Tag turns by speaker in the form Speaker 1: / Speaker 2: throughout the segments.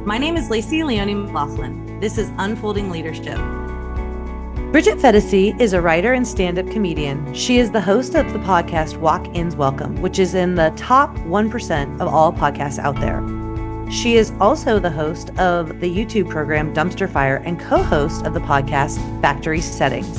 Speaker 1: My name is Lacey Leone McLaughlin. This is Unfolding Leadership.
Speaker 2: Bridget Phetasy is a writer and stand-up comedian. She is the host of the podcast Walk-Ins Welcome, which is in the top 1% of all podcasts out there. She is also the host of the YouTube program Dumpster Fire and co-host of the podcast Factory Settings.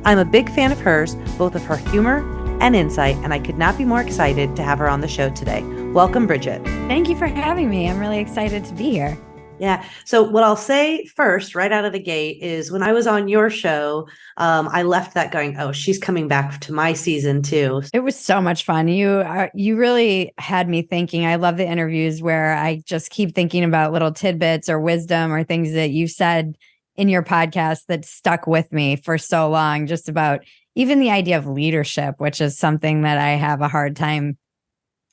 Speaker 2: I'm a big fan of hers, both of her humor and insight, and I could not be more excited to have her on the show today. Welcome, Bridget.
Speaker 3: Thank you for having me. I'm really excited to be here.
Speaker 2: Yeah. So what I'll say first, right out of the gate, is when I was on your show, I left that going, oh, she's coming back to my season too.
Speaker 3: It was so much fun. You really had me thinking. I love the interviews where I just keep thinking about little tidbits or wisdom or things that you said in your podcast that stuck with me for so long, just about even the idea of leadership, which is something that I have a hard time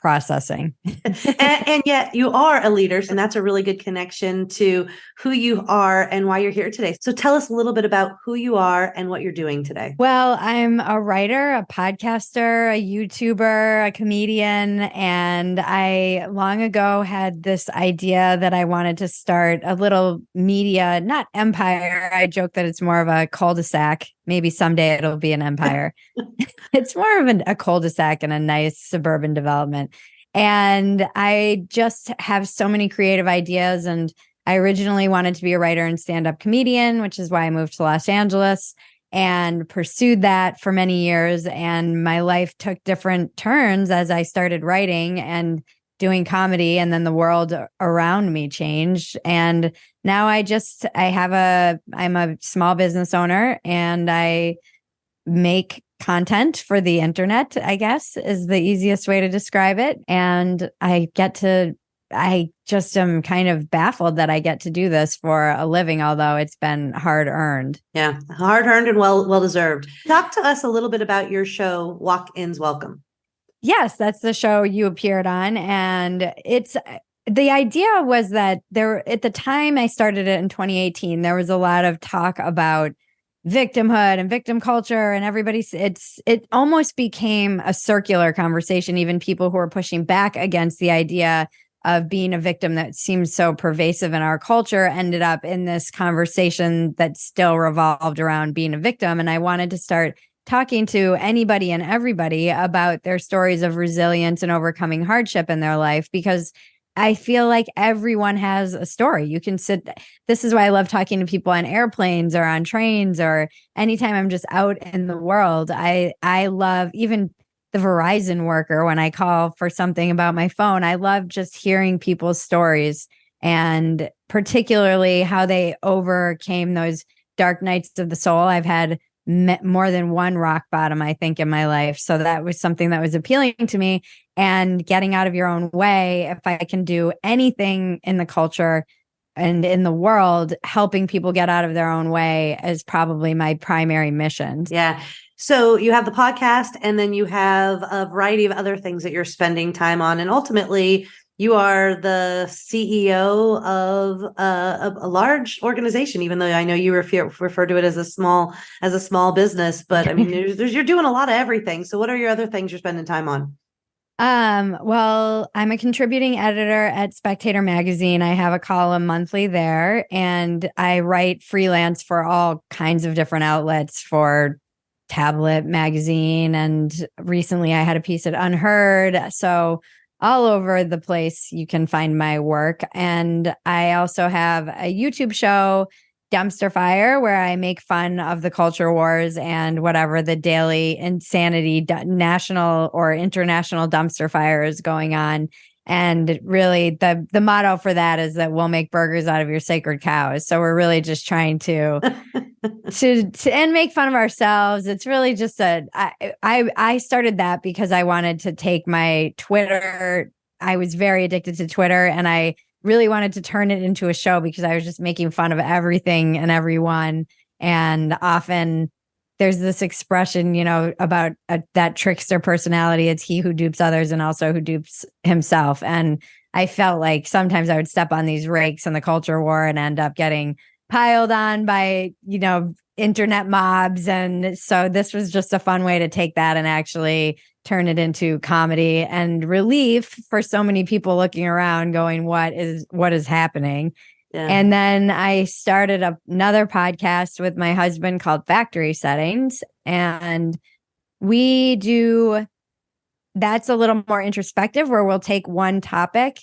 Speaker 3: processing.
Speaker 2: and yet you are a leader, and that's a really good connection to who you are and why you're here today. So tell us a little bit about who you are and what you're doing today.
Speaker 3: Well, I'm a writer, a podcaster, a YouTuber, a comedian, and I long ago had this idea that I wanted to start a little media, not empire. I joke that it's more of a cul-de-sac. Maybe someday it'll be an empire. It's more of a cul-de-sac and a nice suburban development. And I just have so many creative ideas. And I originally wanted to be a writer and stand-up comedian, which is why I moved to Los Angeles and pursued that for many years. And my life took different turns as I started writing and doing comedy, and then the world around me changed. And now I'm a small business owner, and I make content for the internet, I guess, is the easiest way to describe it. And I just am kind of baffled that I get to do this for a living, although it's been hard earned.
Speaker 2: Yeah, hard earned and well deserved. Talk to us a little bit about your show, Walk-Ins Welcome.
Speaker 3: Yes, that's the show you appeared on. And the idea was that at the time I started it in 2018, there was a lot of talk about victimhood and victim culture, and it almost became a circular conversation. Even people who are pushing back against the idea of being a victim that seems so pervasive in our culture ended up in this conversation that still revolved around being a victim. And I wanted to start talking to anybody and everybody about their stories of resilience and overcoming hardship in their life, because I feel like everyone has a story. This is why I love talking to people on airplanes or on trains or anytime I'm just out in the world. I love even the Verizon worker when I call for something about my phone. I love just hearing people's stories, and particularly how they overcame those dark nights of the soul. I've had more than one rock bottom, I think, in my life. So that was something that was appealing to me. And getting out of your own way, if I can do anything in the culture and in the world, helping people get out of their own way is probably my primary mission.
Speaker 2: Yeah. So you have the podcast, and then you have a variety of other things that you're spending time on. And ultimately, you are the CEO of a large organization, even though I know you refer to it as a small business. But I mean, you're doing a lot of everything. So what are your other things you're spending time on?
Speaker 3: Well, I'm a contributing editor at Spectator magazine. I have a column monthly there, and I write freelance for all kinds of different outlets, for Tablet magazine. And recently I had a piece at Unheard. So all over the place you can find my work. And I also have a YouTube show, Dumpster Fire, where I make fun of the culture wars and whatever the daily insanity, national or international dumpster fire is going on. And really the motto for that is that we'll make burgers out of your sacred cows. So we're really just trying to and make fun of ourselves. It's really just I started that because I wanted to take my Twitter. I was very addicted to Twitter, and I really wanted to turn it into a show because I was just making fun of everything and everyone. And often there's this expression, about that trickster personality. It's he who dupes others and also who dupes himself. And I felt like sometimes I would step on these rakes in the culture war and end up getting piled on by, internet mobs. And so this was just a fun way to take that and actually turn it into comedy and relief for so many people looking around going, what is happening?
Speaker 2: Yeah.
Speaker 3: And then I started another podcast with my husband called Factory Settings. And that's a little more introspective, where we'll take one topic,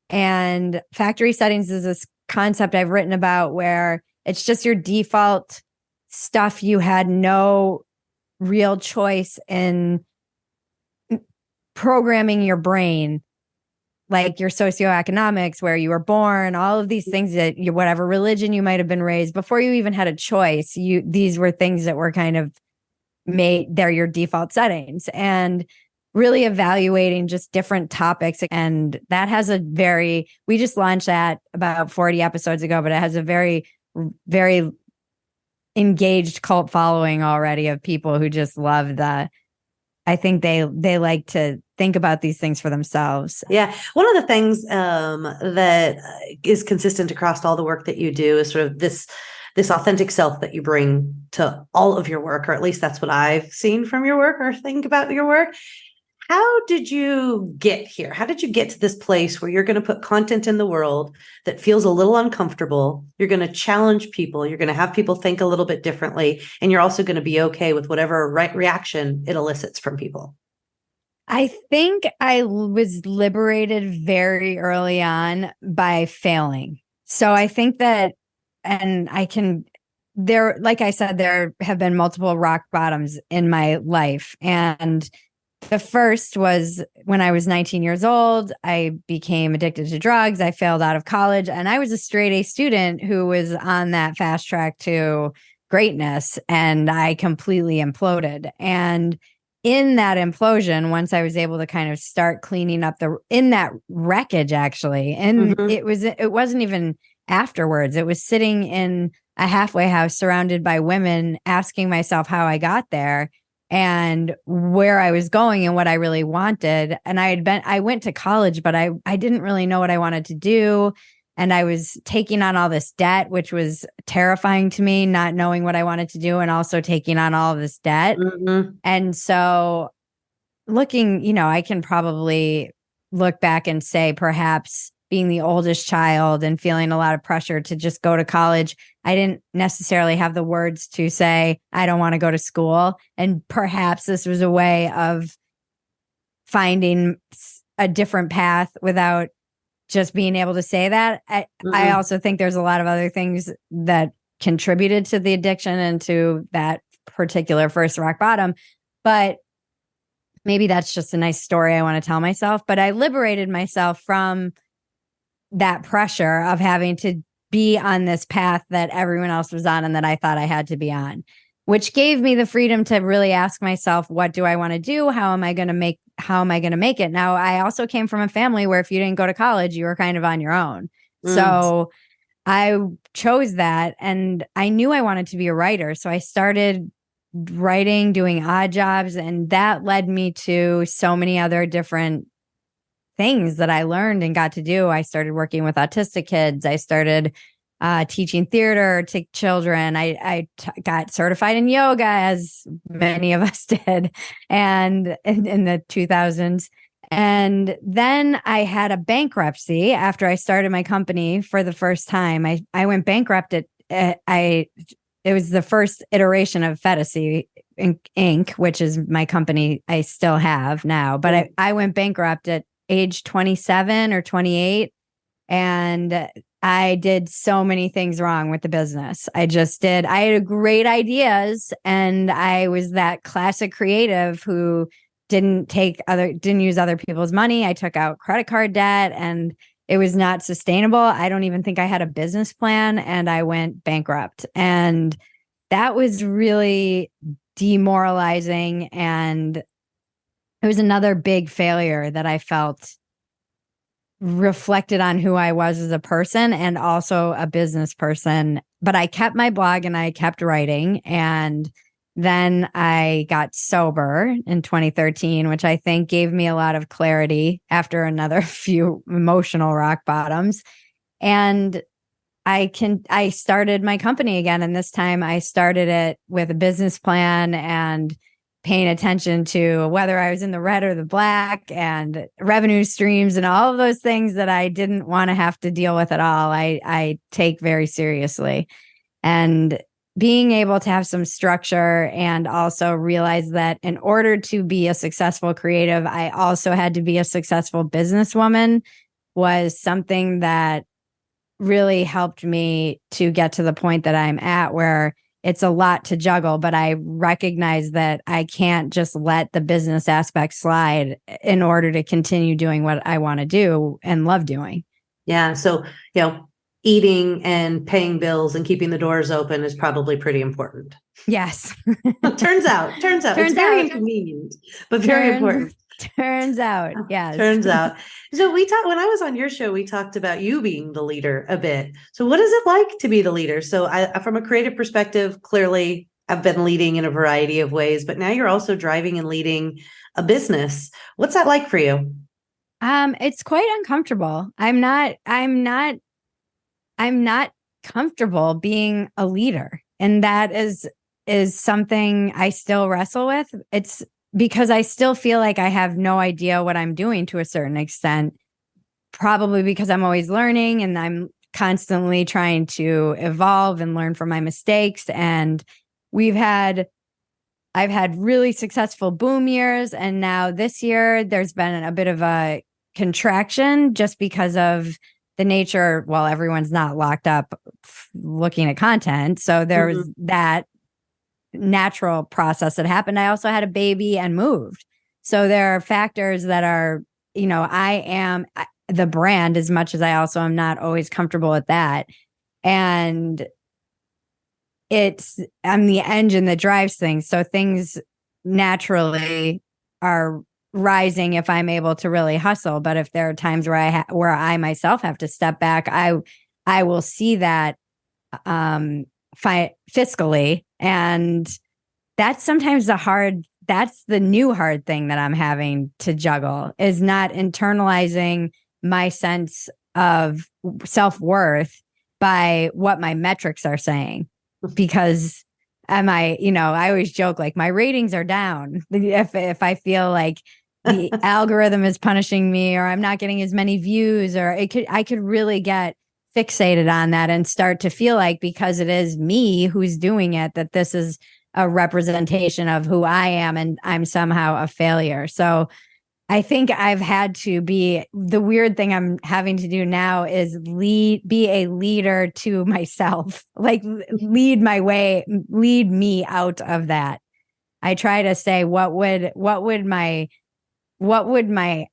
Speaker 3: and Factory Settings is this concept I've written about where it's just your default stuff. You had no real choice in programming your brain, like your socioeconomics, where you were born, all of these things that whatever religion you might have been raised before you even had a choice. These were things that were kind of they're your default settings, and really evaluating just different topics. And that has we just launched that about 40 episodes ago, but it has a very, very engaged cult following already of people who just love I think they like to think about these things for themselves.
Speaker 2: Yeah. One of the things that is consistent across all the work that you do is sort of this authentic self that you bring to all of your work, or at least that's what I've seen from your work or think about your work. How did you get here? How did you get to this place where you're going to put content in the world that feels a little uncomfortable? You're going to challenge people. You're going to have people think a little bit differently. And you're also going to be okay with whatever reaction it elicits from people.
Speaker 3: I think I was liberated very early on by failing. So I think that, and like I said, there have been multiple rock bottoms in my life. And the first was when I was 19 years old. I became addicted to drugs. I failed out of college, and I was a straight A student who was on that fast track to greatness. And I completely imploded. And in that implosion, once I was able to kind of start cleaning up in that wreckage, actually, and it wasn't even afterwards. It was sitting in a halfway house surrounded by women, asking myself how I got there and where I was going and what I really wanted. And I went to college, but I didn't really know what I wanted to do. And I was taking on all this debt, which was terrifying to me, not knowing what I wanted to do and also taking on all of this debt.
Speaker 2: Mm-hmm.
Speaker 3: And so I can probably look back and say perhaps being the oldest child and feeling a lot of pressure to just go to college, I didn't necessarily have the words to say, I don't want to go to school. And perhaps this was a way of finding a different path without just being able to say that. I also think there's a lot of other things that contributed to the addiction and to that particular first rock bottom. But maybe that's just a nice story I want to tell myself. But I liberated myself from that pressure of having to be on this path that everyone else was on and that I thought I had to be on, which gave me the freedom to really ask myself, what do I want to do? How am I going to make it? Now, I also came from a family where if you didn't go to college, you were kind of on your own. So I chose that, and I knew I wanted to be a writer. So I started writing, doing odd jobs, and that led me to so many other different things that I learned and got to do. I started working with autistic kids. I started teaching theater to children. I got certified in yoga, as many of us did, and in the 2000s. And then I had a bankruptcy after I started my company for the first time. I went bankrupt it was the first iteration of Phetasy Inc., which is my company I still have now. But I went bankrupt at age 27 or 28. And I did so many things wrong with the business. I had great ideas, and I was that classic creative who didn't use other people's money. I took out credit card debt, and it was not sustainable. I don't even think I had a business plan, and I went bankrupt. And that was really demoralizing. And it was another big failure that I felt reflected on who I was as a person and also a business person. But I kept my blog and I kept writing. And then I got sober in 2013, which I think gave me a lot of clarity after another few emotional rock bottoms. And I started my company again. And this time I started it with a business plan and paying attention to whether I was in the red or the black and revenue streams and all of those things that I didn't want to have to deal with at all. I take very seriously. And being able to have some structure and also realize that in order to be a successful creative, I also had to be a successful businesswoman was something that really helped me to get to the point that I'm at, where it's a lot to juggle, but I recognize that I can't just let the business aspect slide in order to continue doing what I want to do and love doing.
Speaker 2: Yeah. So, eating and paying bills and keeping the doors open is probably pretty important.
Speaker 3: Yes.
Speaker 2: Turns out. It's very inconvenient, but very important.
Speaker 3: Turns out. Yes.
Speaker 2: Turns out. So when I was on your show, we talked about you being the leader a bit. So what is it like to be the leader? So from a creative perspective, clearly I've been leading in a variety of ways, but now you're also driving and leading a business. What's that like for you?
Speaker 3: It's quite uncomfortable. I'm not comfortable being a leader. And that is something I still wrestle with. It's because I still feel like I have no idea what I'm doing to a certain extent, probably because I'm always learning and I'm constantly trying to evolve and learn from my mistakes. And I've had really successful boom years. And now this year, there's been a bit of a contraction just because of the nature. Well, everyone's not locked up looking at content. So there was that natural process that happened. I also had a baby and moved. So there are factors that are, I am the brand as much as I also am not always comfortable with that. And I'm the engine that drives things. So things naturally are rising if I'm able to really hustle. But if there are times where I myself have to step back, I will see that fiscally. And that's sometimes that's the new hard thing that I'm having to juggle, is not internalizing my sense of self-worth by what my metrics are saying. Because I always joke, like, my ratings are down if I feel like the algorithm is punishing me, or I'm not getting as many views, or I could really get fixated on that and start to feel like, because it is me who's doing it, that this is a representation of who I am and I'm somehow a failure. So I think I've had to the weird thing I'm having to do now is be a leader to myself, like lead me out of that. I try to say, what would my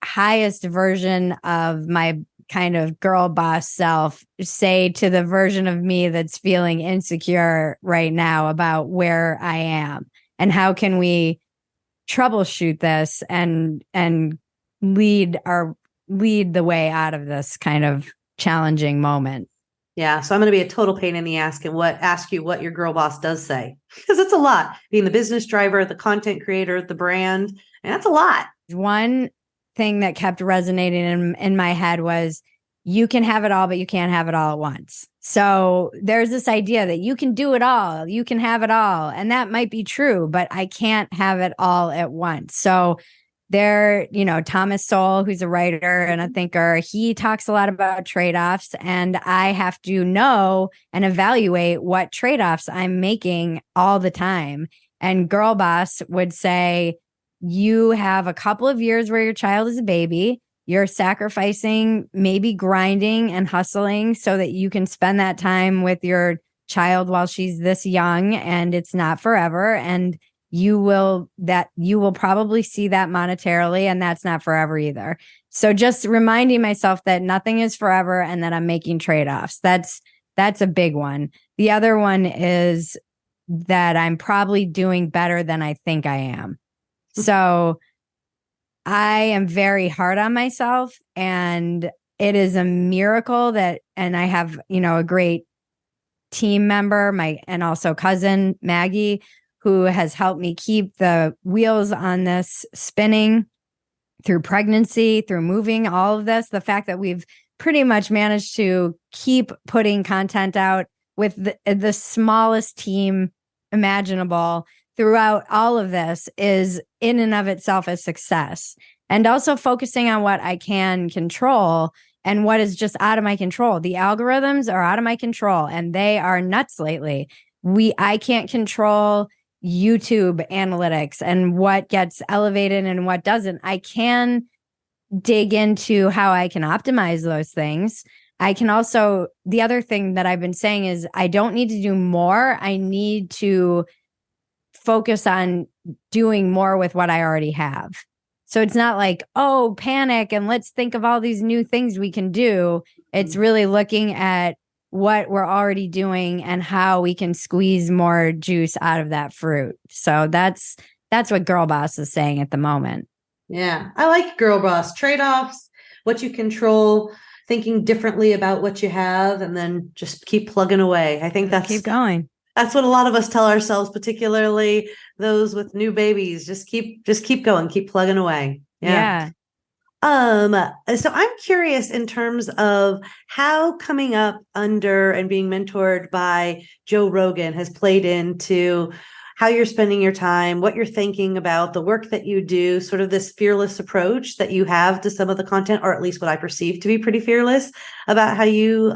Speaker 3: highest version of my kind of girl boss self say to the version of me that's feeling insecure right now about where I am, and how can we troubleshoot this and lead the way out of this kind of challenging moment.
Speaker 2: Yeah. So I'm going to be a total pain in the ass and ask you what your girl boss does say, because it's a lot, being the business driver, the content creator, the brand. And that's a lot.
Speaker 3: One thing that kept resonating in my head was, you can have it all, but you can't have it all at once. So there's this idea that you can do it all, you can have it all. And that might be true, but I can't have it all at once. So Thomas Sowell, who's a writer and a thinker, he talks a lot about trade-offs, and I have to know and evaluate what trade-offs I'm making all the time. And Girl Boss would say, you have a couple of years where your child is a baby. You're sacrificing, maybe grinding and hustling so that you can spend that time with your child while she's this young, and it's not forever. And you will probably see that monetarily, and that's not forever either. So just reminding myself that nothing is forever and that I'm making trade-offs. That's a big one. The other one is that I'm probably doing better than I think I am. So I am very hard on myself, and it is a miracle and I have, a great team member, and also cousin Maggie, who has helped me keep the wheels on this spinning through pregnancy, through moving, all of this. The fact that we've pretty much managed to keep putting content out with the smallest team imaginable, throughout all of this is in and of itself a success. And also focusing on what I can control and what is just out of my control. The algorithms are out of my control and they are nuts lately. I can't control YouTube analytics and what gets elevated and what doesn't. I can dig into how I can optimize those things. I can also, the other thing that I've been saying is I don't need to do more. I need to focus on doing more with what I already have. So it's not like, oh, panic and let's think of all these new things we can do. It's really looking at what we're already doing and how we can squeeze more juice out of that fruit. So that's what Girl Boss is saying at the moment.
Speaker 2: Yeah, I like Girl Boss. Trade-offs, what you control, thinking differently about what you have, and then just keep plugging away. I think
Speaker 3: keep going.
Speaker 2: That's what a lot of us tell ourselves, particularly those with new babies. Just keep going, keep plugging away.
Speaker 3: Yeah.
Speaker 2: So I'm curious in terms of how coming up under and being mentored by Joe Rogan has played into how you're spending your time, what you're thinking about the work that you do, sort of this fearless approach that you have to some of the content, or at least what I perceive to be pretty fearless about how you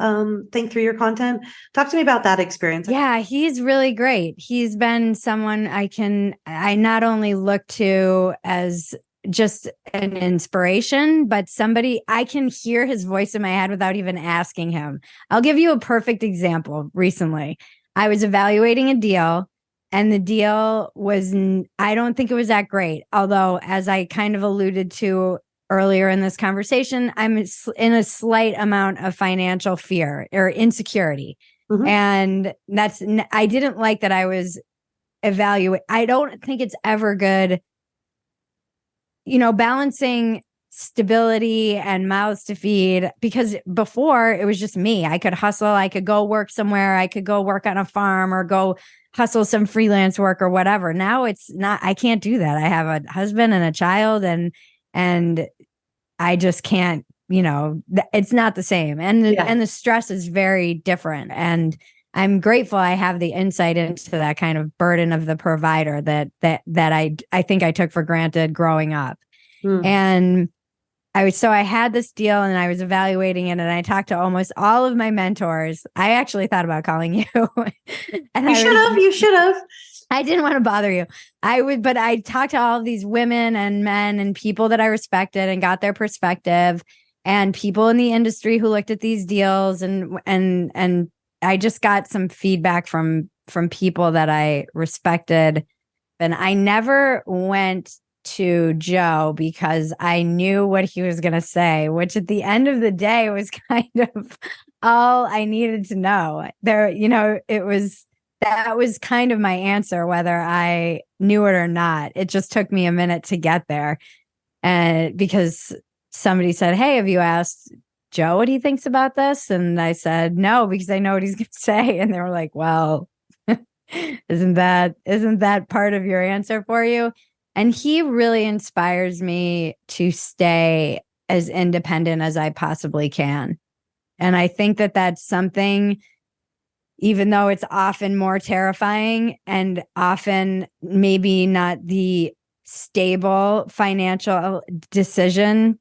Speaker 2: think through your content. Talk to me about that experience.
Speaker 3: Yeah, he's really great. He's been someone I not only look to as just an inspiration, but somebody I can hear his voice in my head without even asking him. I'll give you a perfect example. Recently, I was evaluating a deal and the deal was, I don't think it was that great. Although, as I kind of alluded to earlier in this conversation, I'm in a slight amount of financial fear or insecurity.
Speaker 2: Mm-hmm.
Speaker 3: And I didn't like that I was evaluating. I don't think it's ever good, balancing stability and mouths to feed, because before it was just me. I could hustle. I could go work somewhere. I could go work on a farm or go hustle some freelance work or whatever. Now it's not, I can't do that. I have a husband and a child and I just can't, it's not the same. And the stress is very different. And I'm grateful I have the insight into that kind of burden of the provider that I think I took for granted growing up. And I had this deal and I was evaluating it and I talked to almost all of my mentors. I actually thought about calling you. And
Speaker 2: you should have.
Speaker 3: I didn't want to bother you. But I talked to all of these women and men and people that I respected and got their perspective, and people in the industry who looked at these deals and I just got some feedback from people that I respected. And I never went to Joe because I knew what he was going to say, which at the end of the day was kind of all I needed to know. That was kind of my answer, whether I knew it or not. It just took me a minute to get there. And because somebody said, "Hey, have you asked Joe what he thinks about this?" And I said, "No, because I know what he's going to say." And they were like, "Well, isn't that part of your answer for you?" And he really inspires me to stay as independent as I possibly can. And I think that that's something, even though it's often more terrifying and often maybe not the stable financial decision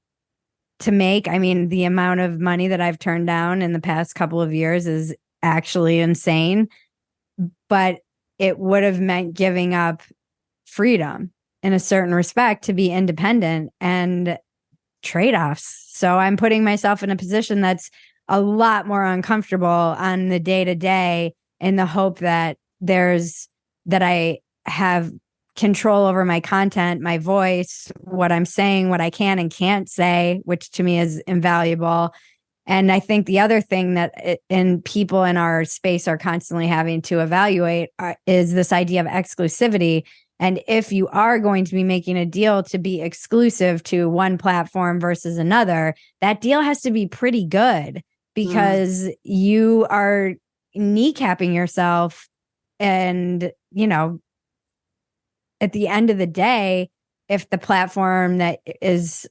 Speaker 3: to make. I mean, the amount of money that I've turned down in the past couple of years is actually insane, but it would have meant giving up freedom in a certain respect to be independent and trade-offs. So I'm putting myself in a position that's a lot more uncomfortable on the day-to-day in the hope that I have control over my content, my voice, what I'm saying, what I can and can't say, which to me is invaluable. And I think the other thing that people in our space are constantly having to evaluate is this idea of exclusivity. And if you are going to be making a deal to be exclusive to one platform versus another, that deal has to be pretty good, because you are kneecapping yourself. And, at the end of the day, if the platform that is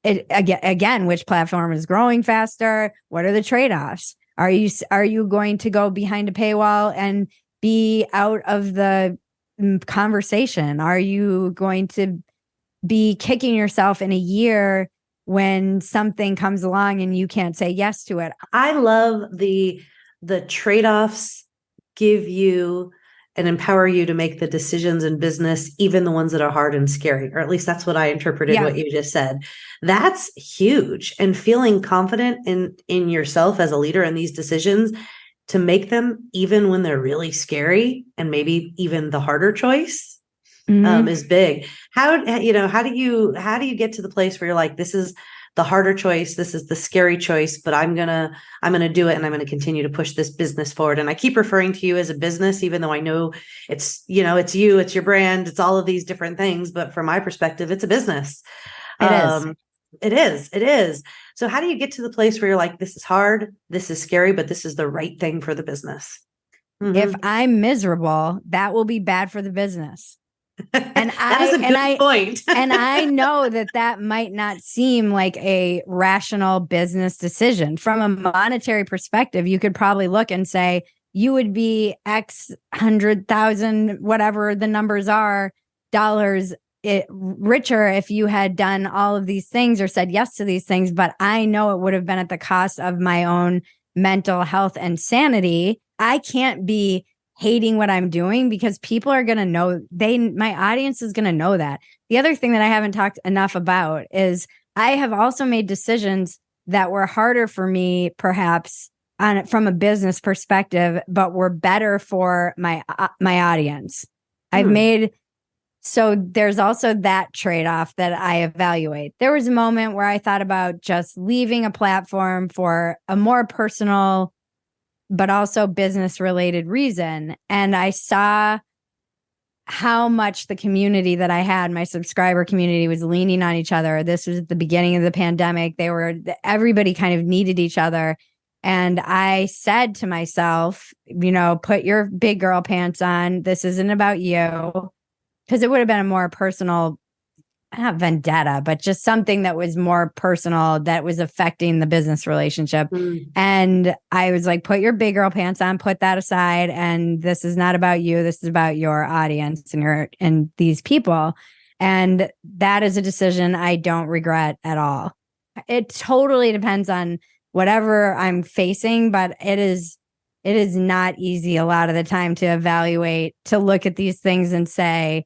Speaker 3: again, which platform is growing faster? What are the trade-offs? Are you going to go behind a paywall and be out of the conversation? Are you going to be kicking yourself in a year when something comes along and you can't say yes to it?
Speaker 2: I love the trade-offs give you and empower you to make the decisions in business, even the ones that are hard and scary, or at least that's what I interpreted what you just said. That's huge. And feeling confident in yourself as a leader in these decisions to make them even when they're really scary and maybe even the harder choice is big. How do you get to the place where you're like, this is the harder choice, this is the scary choice, but I'm gonna do it, and I'm gonna continue to push this business forward? And I keep referring to you as a business, even though I know it's it's you, it's your brand, it's all of these different things, but from my perspective, it's a business. It is. So how do you get to the place where you're like, this is hard, this is scary, but this is the right thing for the business?
Speaker 3: If I'm miserable, that will be bad for the business. And
Speaker 2: that is a good point.
Speaker 3: And I know that might not seem like a rational business decision. From a monetary perspective, you could probably look and say, you would be X 100,000, whatever the numbers are, dollars richer if you had done all of these things or said yes to these things. But I know it would have been at the cost of my own mental health and sanity. I can't be hating what I'm doing because people are going to know, my audience is going to know that. The other thing that I haven't talked enough about is I have also made decisions that were harder for me, perhaps from a business perspective, but were better for my audience. So there's also that trade-off that I evaluate. There was a moment where I thought about just leaving a platform for a more personal but also business related reason. And I saw how much the community that I had, my subscriber community, was leaning on each other. This was at the beginning of the pandemic. Everybody kind of needed each other. And I said to myself, put your big girl pants on. This isn't about you. Because it would have been a more personal, not vendetta, but just something that was more personal that was affecting the business relationship. And I was like, put your big girl pants on, put that aside. And this is not about you. This is about your audience and these people. And that is a decision I don't regret at all. It totally depends on whatever I'm facing, but it is not easy a lot of the time to evaluate, to look at these things and say,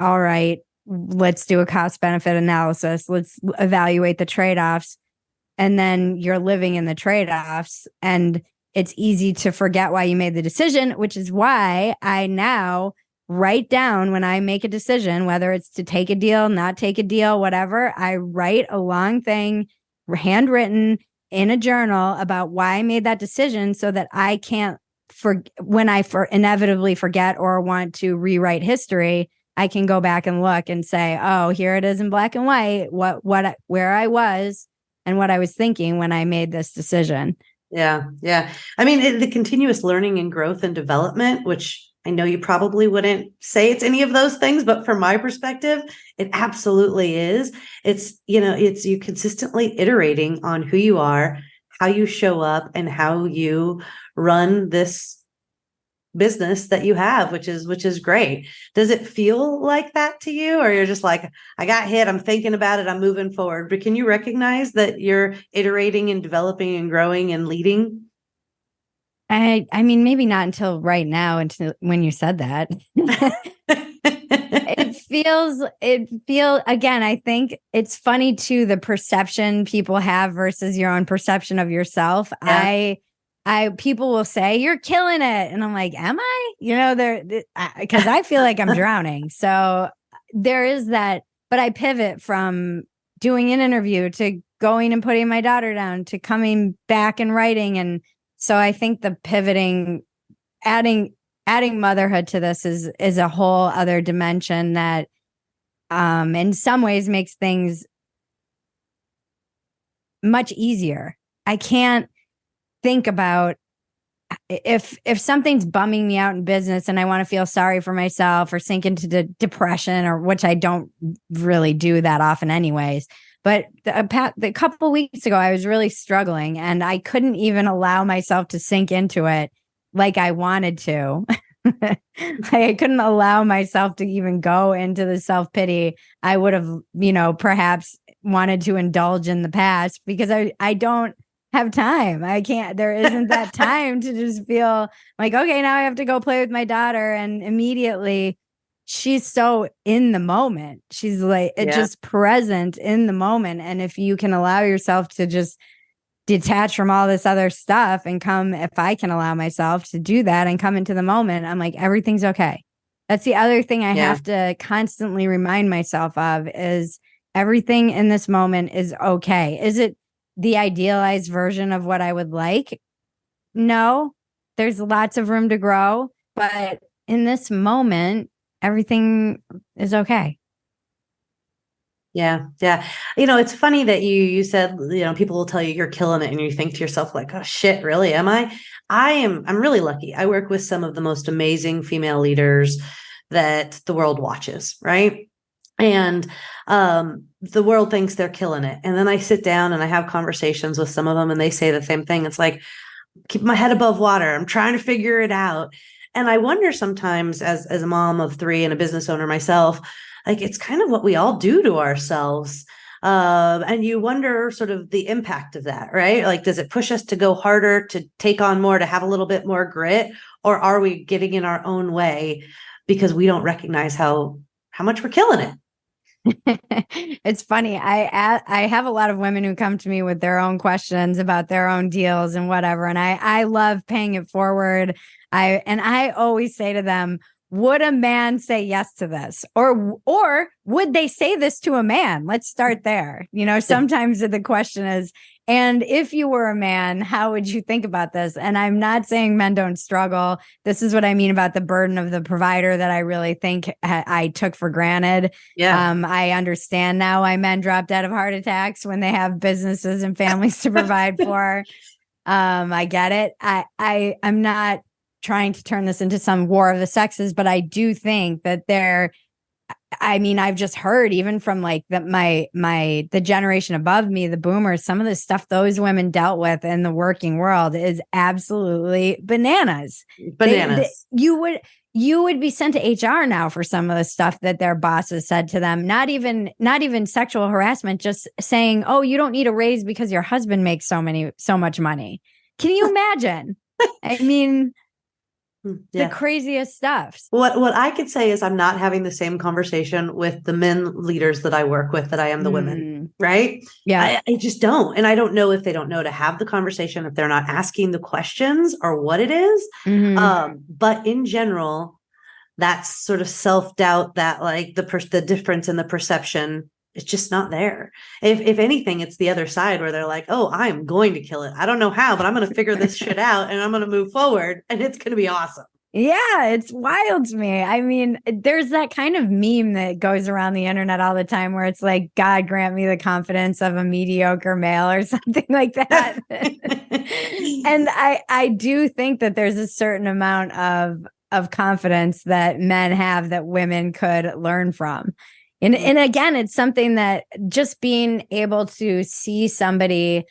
Speaker 3: all right, let's do a cost benefit analysis. Let's evaluate the trade-offs. And then you're living in the trade-offs, and it's easy to forget why you made the decision, which is why I now write down when I make a decision, whether it's to take a deal, not take a deal, whatever. I write a long thing, handwritten in a journal, about why I made that decision, so that I can't when I inevitably forget or want to rewrite history, I can go back and look and say, oh, here it is in black and white, where I was and what I was thinking when I made this decision.
Speaker 2: Yeah. I mean, the continuous learning and growth and development, which I know you probably wouldn't say it's any of those things, but from my perspective, it absolutely is. It's you consistently iterating on who you are, how you show up, and how you run this business that you have, which is great. Does it feel like that to you, or you're just like, I got hit, I'm thinking about it, I'm moving forward? But can you recognize that you're iterating and developing and growing and leading?
Speaker 3: I mean, maybe not until right now, until when you said that. It feels again, I think it's funny too, the perception people have versus your own perception of yourself. Yeah. People will say, you're killing it. And I'm like, am I? Because I feel like I'm drowning. So there is that, but I pivot from doing an interview to going and putting my daughter down to coming back and writing. And so I think the pivoting, adding motherhood to this is a whole other dimension that in some ways makes things much easier. I can't think about if something's bumming me out in business and I want to feel sorry for myself or sink into the depression, or which I don't really do that often anyways. But the couple weeks ago, I was really struggling and I couldn't even allow myself to sink into it like I wanted to. I couldn't allow myself to even go into the self-pity I would have, perhaps wanted to indulge in the past, because I don't have time. I can't, there isn't that time to just feel like, okay, now I have to go play with my daughter. And immediately she's so in the moment. She's like, it just present in the moment. And if you can allow yourself to just detach from all this other stuff and come, if I can allow myself to do that and come into the moment, I'm like, everything's okay. That's the other thing I have to constantly remind myself of, is everything in this moment is okay. Is it the idealized version of what I would like? No, there's lots of room to grow, but in this moment, everything is okay.
Speaker 2: Yeah. Yeah. It's funny that you said, people will tell you you're killing it, and you think to yourself like, oh shit, really? Am I? I'm really lucky. I work with some of the most amazing female leaders that the world watches, right? And the world thinks they're killing it. And then I sit down and I have conversations with some of them, and they say the same thing. It's like, keep my head above water. I'm trying to figure it out. And I wonder sometimes, as a mom of 3 and a business owner myself, like, it's kind of what we all do to ourselves. And you wonder sort of the impact of that, right? Like, does it push us to go harder, to take on more, to have a little bit more grit? Or are we getting in our own way because we don't recognize how much we're killing it?
Speaker 3: It's funny. I have a lot of women who come to me with their own questions about their own deals and whatever. And I love paying it forward. I always say to them, would a man say yes to this? Or would they say this to a man? Let's start there. Sometimes the question is, and if you were a man, how would you think about this? And I'm not saying men don't struggle. This is what I mean about the burden of the provider that I really think I took for granted.
Speaker 2: Yeah.
Speaker 3: I understand now why men drop dead of heart attacks when they have businesses and families to provide for. I get it. I'm not trying to turn this into some war of the sexes, but I do think that I've just heard, even from like the generation above me, the boomers, some of the stuff those women dealt with in the working world is absolutely bananas. You would be sent to HR now for some of the stuff that their bosses said to them. Not even sexual harassment, just saying, "Oh, you don't need a raise because your husband makes so much money." Can you imagine? I mean, the craziest stuff.
Speaker 2: What I could say is, I'm not having the same conversation with the men leaders that I work with that I am the women, right?
Speaker 3: Yeah.
Speaker 2: I just don't. And I don't know if they don't know to have the conversation, if they're not asking the questions, or what it is. But in general, that's sort of self-doubt, that like the difference in the perception, it's just not there. If anything, it's the other side, where they're like, oh, I'm going to kill it. I don't know how, but I'm going to figure this shit out, and I'm going to move forward, and it's going to be awesome.
Speaker 3: Yeah, it's wild to me. I mean, there's that kind of meme that goes around the internet all the time where it's like, God grant me the confidence of a mediocre male, or something like that. And I do think that there's a certain amount of confidence that men have that women could learn from. And again, it's something that just being able to see somebody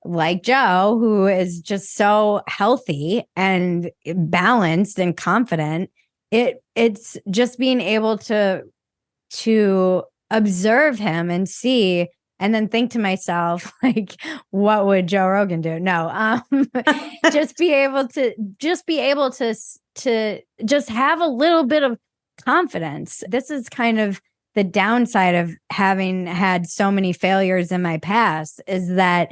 Speaker 3: like Joe, who is just so healthy and balanced and confident, it's just being able to observe him and see, and then think to myself, like, what would Joe Rogan do? No, just be able to just have a little bit of confidence. This is kind of the downside of having had so many failures in my past, is that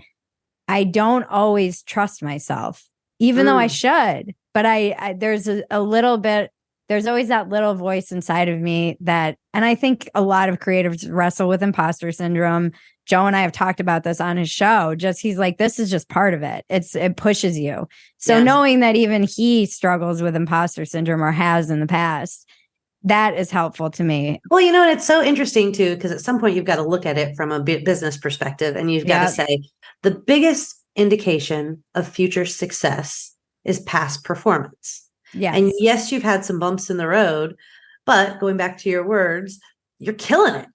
Speaker 3: I don't always trust myself, even though I should. But there's a little bit, there's always that little voice inside of me that, and I think a lot of creatives wrestle with imposter syndrome. Joe and I have talked about this on his show. He's like, this is just part of it. It pushes you. So knowing that even he struggles with imposter syndrome, or has in the past, that is helpful to me.
Speaker 2: Well, and it's so interesting too, because at some point you've got to look at it from a business perspective, and you've got to say, the biggest indication of future success is past performance.
Speaker 3: Yes.
Speaker 2: And yes, you've had some bumps in the road, but going back to your words, you're killing it.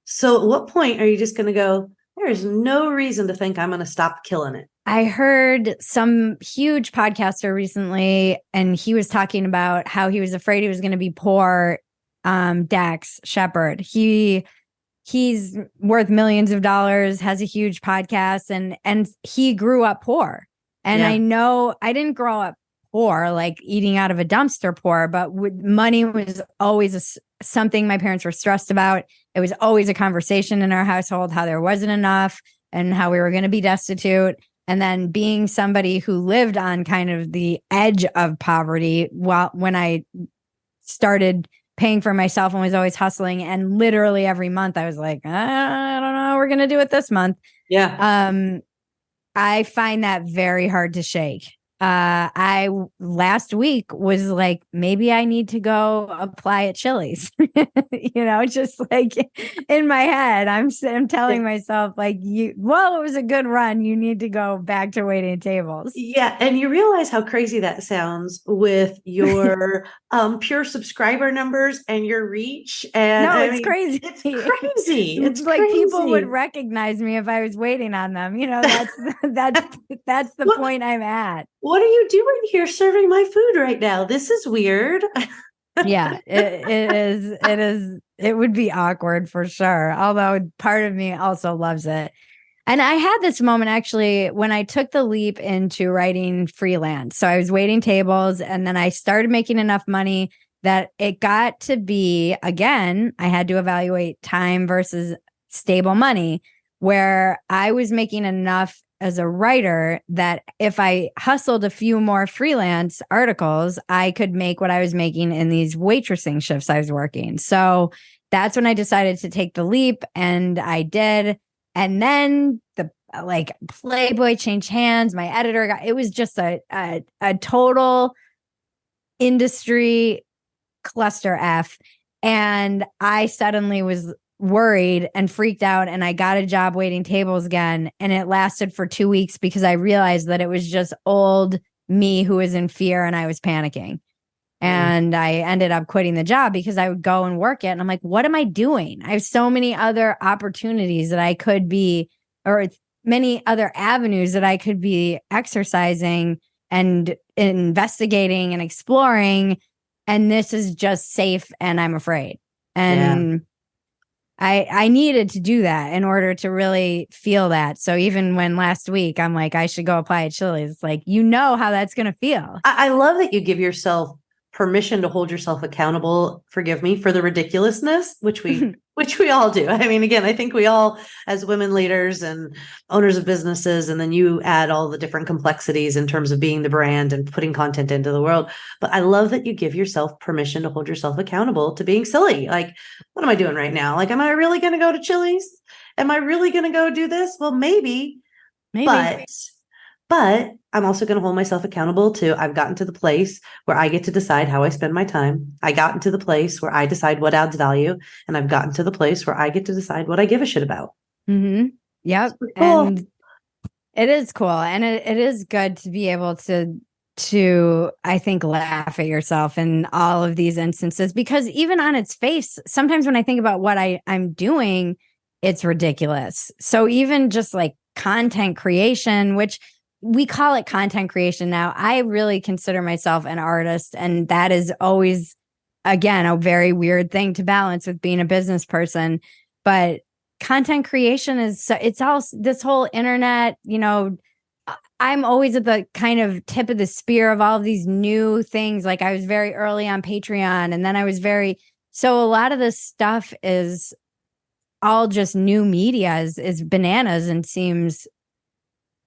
Speaker 2: So at what point are you just going to go, There is no reason to think I'm going to stop killing it.
Speaker 3: I heard some huge podcaster recently, and he was talking about how he was afraid he was going to be poor. Dax Shepard. He's worth millions of dollars, has a huge podcast, and he grew up poor. And I know I didn't grow up poor, like eating out of a dumpster poor, but money was always something my parents were stressed about. It was always a conversation in our household, how there wasn't enough and how we were going to be destitute. And then being somebody who lived on kind of the edge of poverty when I started paying for myself and was always hustling. And literally every month I was like, I don't know, we're going to do it this month.
Speaker 2: Yeah.
Speaker 3: I find that very hard to shake. I last week was like, maybe I need to go apply at Chili's, just like in my head, I'm telling myself like, it was a good run. You need to go back to waiting tables.
Speaker 2: Yeah. And you realize how crazy that sounds with your pure subscriber numbers and your reach. And
Speaker 3: it's crazy.
Speaker 2: It's crazy. It's
Speaker 3: like
Speaker 2: crazy.
Speaker 3: People would recognize me if I was waiting on them. That's the point I'm at.
Speaker 2: What are you doing here serving my food right now? This is weird.
Speaker 3: Yeah, it is. It would be awkward for sure. Although part of me also loves it. And I had this moment actually when I took the leap into writing freelance. So I was waiting tables and then I started making enough money that it got to be, again, I had to evaluate time versus stable money, where I was making enough as a writer that if I hustled a few more freelance articles, I could make what I was making in these waitressing shifts I was working. So that's when I decided to take the leap, and I did. And then the Playboy changed hands. My editor it was just a total industry cluster F. And I suddenly was worried and freaked out, and I got a job waiting tables again, and it lasted for 2 weeks because I realized that it was just old me who was in fear and I was panicking. And I ended up quitting the job because I would go and work it and I'm like, what am I doing? I have so many other opportunities that I could be, or many other avenues that I could be exercising and investigating and exploring, and this is just safe and I'm afraid. And I needed to do that in order to really feel that. So even when last week I'm like, I should go apply at Chili's, it's like, how that's going to feel.
Speaker 2: I love that you give yourself permission to hold yourself accountable, forgive me, for the ridiculousness, which we all do. I mean, again, I think we all, as women leaders and owners of businesses, and then you add all the different complexities in terms of being the brand and putting content into the world. But I love that you give yourself permission to hold yourself accountable to being silly. Like, what am I doing right now? Like, am I really going to go to Chili's? Am I really going to go do this? Well, maybe. But I'm also going to hold myself accountable to, I've gotten to the place where I get to decide how I spend my time. I gotten to the place where I decide what adds value. And I've gotten to the place where I get to decide what I give a shit about.
Speaker 3: Mm-hmm. Yep. Cool. And it is cool. And it is good to be able to, I think, laugh at yourself in all of these instances, because even on its face, sometimes when I think about what I'm doing, it's ridiculous. So even just like content creation, which we call it content creation now, I really consider myself an artist. And that is always, again, a very weird thing to balance with being a business person. But content creation it's all this whole internet, I'm always at the kind of tip of the spear of all of these new things. Like I was very early on Patreon, and then so a lot of this stuff is all just new media is bananas, and seems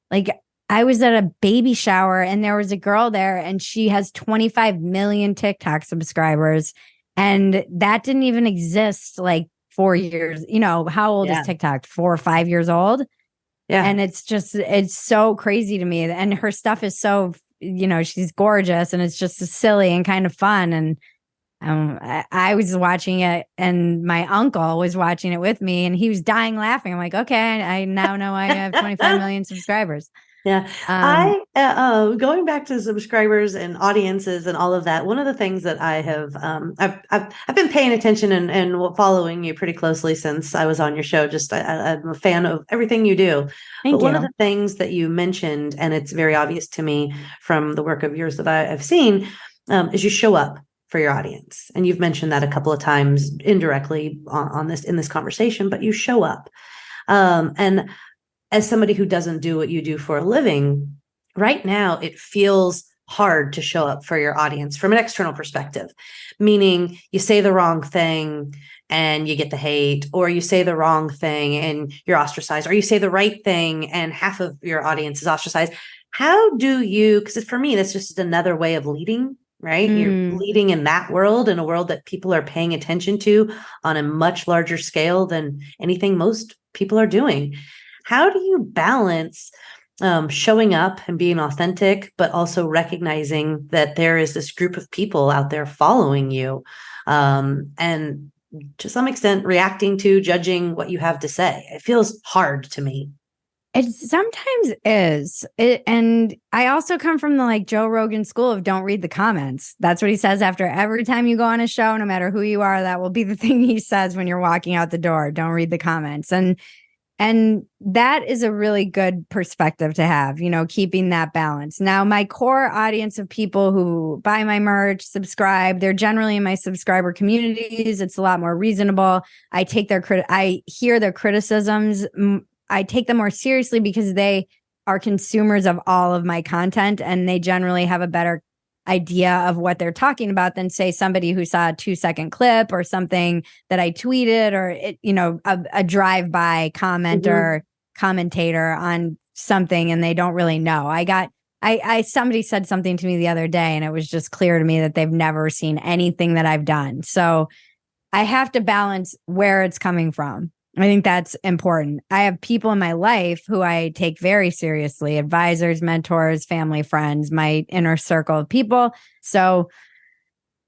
Speaker 3: like I was at a baby shower and there was a girl there and she has 25 million TikTok subscribers, and that didn't even exist like 4 years. How old is TikTok? 4 or 5 years old. Yeah. And it's so crazy to me. And her stuff is so, she's gorgeous, and it's just silly and kind of fun. And I was watching it, and my uncle was watching it with me, and he was dying laughing. I'm like, okay, I now know I have 25 million subscribers.
Speaker 2: Yeah. Going back to subscribers and audiences and all of that, one of the things that I have, I've been paying attention and following you pretty closely since I was on your show. I'm a fan of everything you do.
Speaker 3: Thank
Speaker 2: But one
Speaker 3: you.
Speaker 2: of the things that you mentioned, and it's very obvious to me from the work of yours that I've seen, is you show up for your audience. And you've mentioned that a couple of times indirectly on this, in this conversation, but you show up. And as somebody who doesn't do what you do for a living, right now it feels hard to show up for your audience from an external perspective, meaning you say the wrong thing and you get the hate, or you say the wrong thing and you're ostracized, or you say the right thing and half of your audience is ostracized. How do you, because for me, that's just another way of leading, right? You're leading in that world, in a world that people are paying attention to on a much larger scale than anything most people are doing. How do you balance showing up and being authentic, but also recognizing that there is this group of people out there following you, and to some extent reacting to, judging what you have to say? It feels hard to me.
Speaker 3: It sometimes is. And I also come from the like Joe Rogan school of don't read the comments. That's what he says after every time you go on a show, no matter who you are. That will be the thing he says when you're walking out the door. Don't read the comments. And that is a really good perspective to have, keeping that balance. Now, my core audience of people who buy my merch, subscribe, they're generally in my subscriber communities. It's a lot more reasonable. I hear their criticisms. I take them more seriously because they are consumers of all of my content, and they generally have a better idea of what they're talking about than, say, somebody who saw a 2-second clip or something that I tweeted, or a drive-by comment or commentator on something and they don't really know. Somebody said something to me the other day and it was just clear to me that they've never seen anything that I've done. So I have to balance where it's coming from. I think that's important. I have people in my life who I take very seriously, advisors, mentors, family, friends, my inner circle of people. So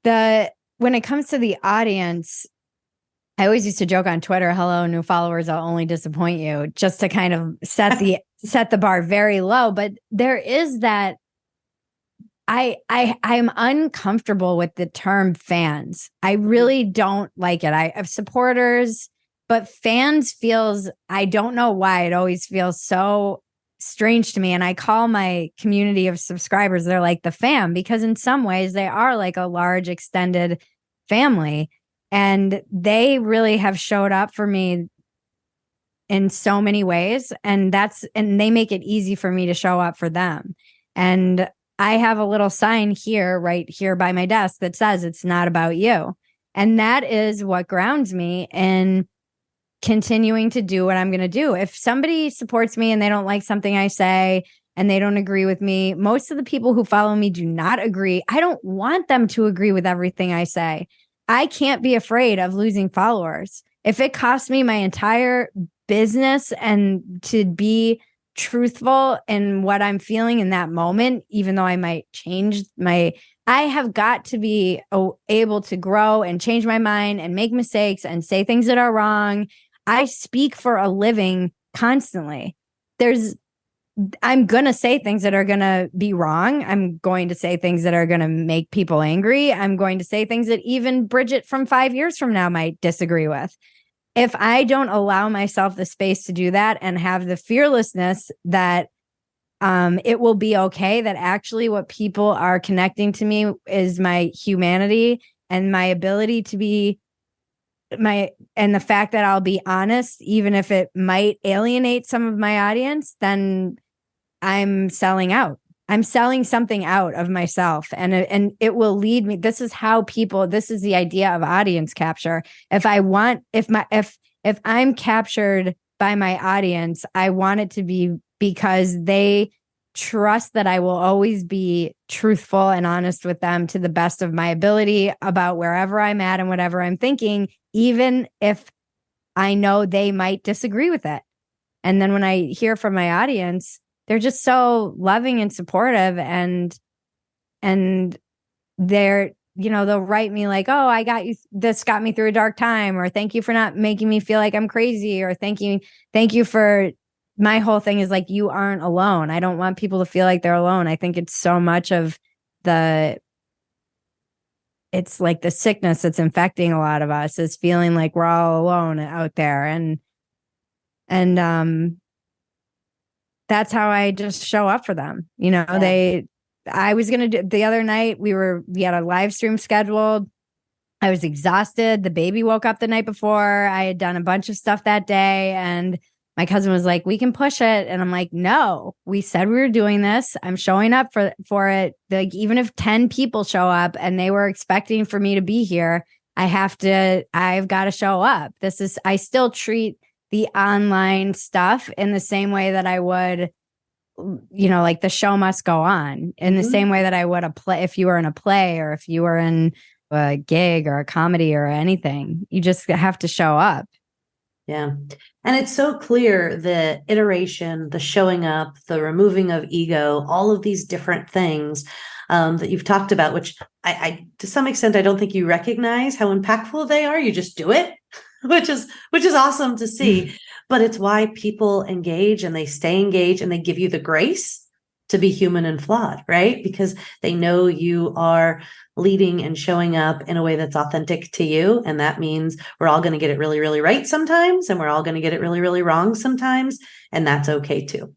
Speaker 3: when it comes to the audience, I always used to joke on Twitter, hello, new followers, I'll only disappoint you, just to kind of set the bar very low. But there is that I'm uncomfortable with the term fans. I really don't like it. I have supporters, but fans feels, I don't know why, it always feels so strange to me. And I call my community of subscribers, they're like the fam, because in some ways they are like a large extended family. And they really have showed up for me in so many ways. And they make it easy for me to show up for them. And I have a little sign right here by my desk that says it's not about you. And that is what grounds me in continuing to do what I'm going to do. If somebody supports me and they don't like something I say and they don't agree with me, most of the people who follow me do not agree. I don't want them to agree with everything I say. I can't be afraid of losing followers. If it costs me my entire business and to be truthful in what I'm feeling in that moment, even though I might change I have got to be able to grow and change my mind and make mistakes and say things that are wrong. I speak for a living constantly. I'm going to say things that are going to be wrong. I'm going to say things that are going to make people angry. I'm going to say things that even Bridget from 5 years from now might disagree with. If I don't allow myself the space to do that and have the fearlessness that it will be okay, that actually what people are connecting to me is my humanity and my ability to be and the fact that I'll be honest, even if it might alienate some of my audience, then I'm selling out. I'm selling something out of myself, and it will lead me. This is the idea of audience capture. If I'm captured by my audience, I want it to be because they trust that I will always be truthful and honest with them to the best of my ability about wherever I'm at and whatever I'm thinking, even if I know they might disagree with it. And then when I hear from my audience, they're just so loving and supportive, and they're, they'll write me like, oh, I got you. This got me through a dark time, or thank you for not making me feel like I'm crazy, or thank you for my whole thing is like, you aren't alone. I don't want people to feel like they're alone. I think it's so much of it's like the sickness that's infecting a lot of us is feeling like we're all alone out there. And that's how I just show up for them. I was going to do the other night. We had a live stream scheduled. I was exhausted. The baby woke up the night before. I had done a bunch of stuff that day, and my cousin was like, we can push it. And I'm like, no, we said we were doing this. I'm showing up for it. Like, even if 10 people show up and they were expecting for me to be here, I've got to show up. I still treat the online stuff in the same way that I would, like the show must go on, in the same way that I would a play. If you were in a play, or if you were in a gig or a comedy or anything, you just have to show up.
Speaker 2: Yeah. And it's so clear, the iteration, the showing up, the removing of ego, all of these different things that you've talked about, which I to some extent, I don't think you recognize how impactful they are. You just do it, which is awesome to see. But it's why people engage, and they stay engaged, and they give you the grace to be human and flawed, right? Because they know you are leading and showing up in a way that's authentic to you. And that means we're all going to get it really, really right sometimes, and we're all going to get it really, really wrong sometimes. And that's okay too.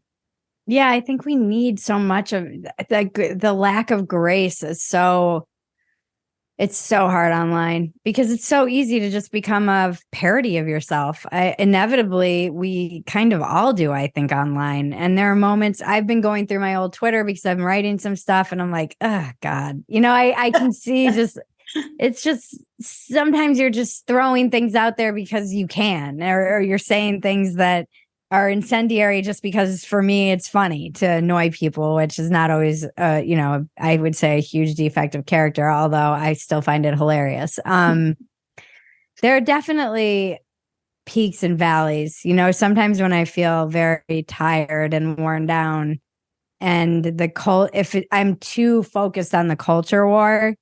Speaker 3: Yeah, I think we need so much of the lack of grace it's so hard online, because it's so easy to just become a parody of yourself. Inevitably, we kind of all do, I think, online. And there are moments I've been going through my old Twitter because I'm writing some stuff, and I'm like, oh God, I can see it's just sometimes you're just throwing things out there because you can, or you're saying things that are incendiary just because, for me, it's funny to annoy people, which is not always, I would say a huge defect of character, although I still find it hilarious. There are definitely peaks and valleys. Sometimes when I feel very tired and worn down, and I'm too focused on the culture war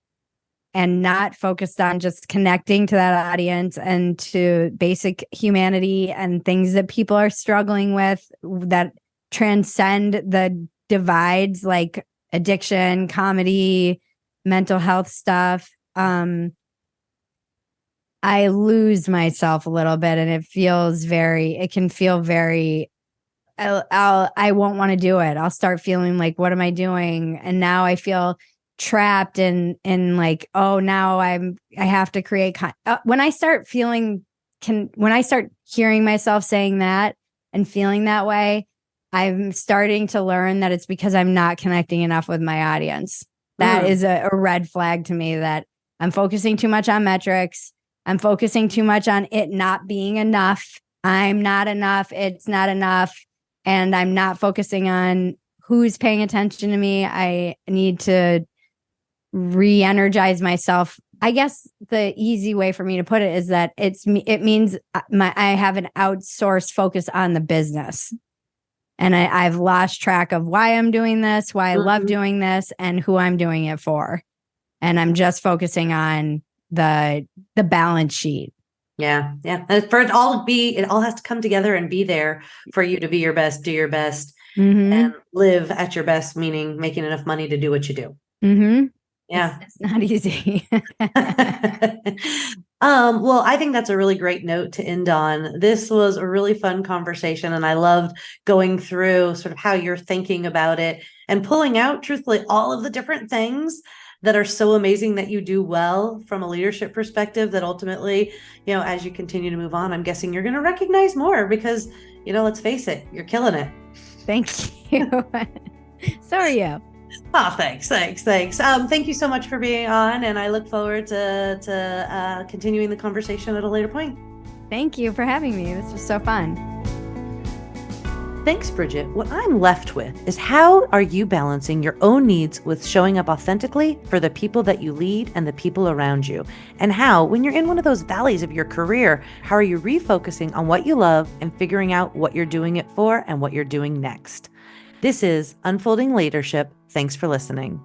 Speaker 3: and not focused on just connecting to that audience and to basic humanity and things that people are struggling with that transcend the divides, like addiction, comedy, mental health stuff. I lose myself a little bit, and it can feel very, I won't want to do it. I'll start feeling like, what am I doing? And now I feel trapped in like, oh, now I have to create when I start hearing myself saying that and feeling that way, I'm starting to learn that it's because I'm not connecting enough with my audience. That is a red flag to me, that I'm focusing too much on metrics. I'm focusing too much on it not being enough. I'm not enough. It's not enough. And I'm not focusing on who's paying attention to me. I need to re-energize myself. I guess the easy way for me to put it is that it means I have an outsourced focus on the business, and I've lost track of why I'm doing this, why I love doing this, and who I'm doing it for. And I'm just focusing on the balance sheet.
Speaker 2: Yeah. Yeah. And for it all has to come together and be there for you to be your best, do your best, and live at your best, meaning making enough money to do what you do. Yeah.
Speaker 3: It's not easy.
Speaker 2: Well, I think that's a really great note to end on. This was a really fun conversation, and I loved going through sort of how you're thinking about it and pulling out, truthfully, all of the different things that are so amazing that you do well from a leadership perspective, that ultimately, as you continue to move on, I'm guessing you're going to recognize more because, let's face it, you're killing it.
Speaker 3: Thank you. So are you.
Speaker 2: Oh, thanks. Thank you so much for being on, and I look forward to continuing the conversation at a later point.
Speaker 3: Thank you for having me. This was so fun.
Speaker 2: Thanks, Bridget. What I'm left with is, how are you balancing your own needs with showing up authentically for the people that you lead and the people around you? And how, when you're in one of those valleys of your career, how are you refocusing on what you love and figuring out what you're doing it for and what you're doing next? This is Unfolding Leadership. Thanks for listening.